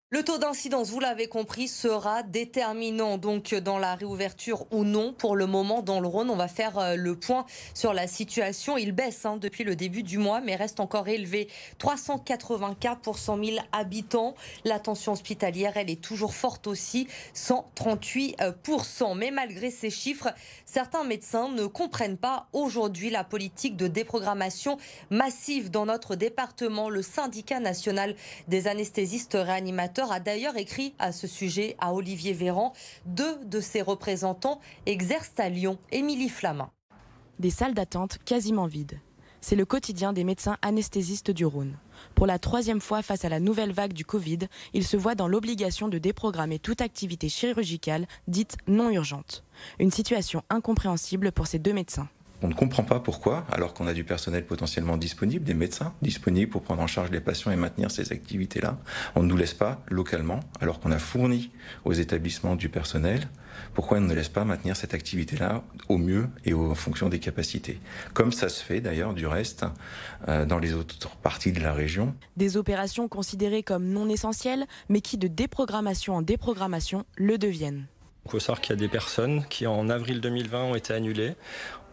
Le taux d'incidence, vous l'avez compris, sera déterminant donc dans la réouverture ou non. Pour le moment, dans le Rhône, on va faire le point sur la situation. Il baisse depuis le début du mois, mais reste encore élevé. 380 cas pour 100 000 habitants. La tension hospitalière, elle est toujours forte aussi, 138%. Mais malgré ces chiffres, certains médecins ne comprennent pas aujourd'hui la politique de déprogrammation massive dans notre département. Le syndicat national des anesthésistes réanimateurs a d'ailleurs écrit à ce sujet à Olivier Véran. Deux de ses représentants exercent à Lyon. Émilie Flamin. Des salles d'attente quasiment vides. C'est le quotidien des médecins anesthésistes du Rhône. Pour la troisième fois face à la nouvelle vague du Covid, ils se voient dans l'obligation de déprogrammer toute activité chirurgicale dite non urgente. Une situation incompréhensible pour ces deux médecins. On ne comprend pas pourquoi, alors qu'on a du personnel potentiellement disponible, des médecins disponibles pour prendre en charge les patients et maintenir ces activités-là. On ne nous laisse pas localement, alors qu'on a fourni aux établissements du personnel. Pourquoi on ne laisse pas maintenir cette activité-là au mieux et en fonction des capacités? Comme ça se fait d'ailleurs du reste dans les autres parties de la région. Des opérations considérées comme non essentielles, mais qui de déprogrammation en déprogrammation le deviennent. Il faut savoir qu'il y a des personnes qui en avril 2020 ont été annulées.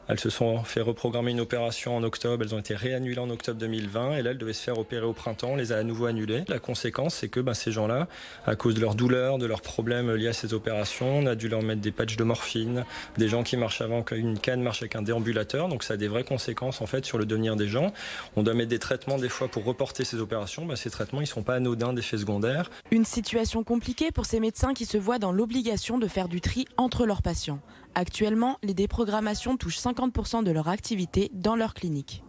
Elles se sont fait reprogrammer une opération en octobre, elles ont été réannulées en octobre 2020 et là elles devaient se faire opérer au printemps, on les a à nouveau annulées. La conséquence c'est que ces gens-là, à cause de leurs douleurs, de leurs problèmes liés à ces opérations, on a dû leur mettre des patchs de morphine, des gens qui marchent avant qu'une canne marche avec un déambulateur, donc ça a des vraies conséquences en fait sur le devenir des gens. On doit mettre des traitements des fois pour reporter ces opérations, ces traitements ils ne sont pas anodins d'effets secondaires. Une situation compliquée pour ces médecins qui se voient dans l'obligation de faire du tri entre leurs patients. Actuellement, les déprogrammations touchent 50% de leur activité dans leur clinique.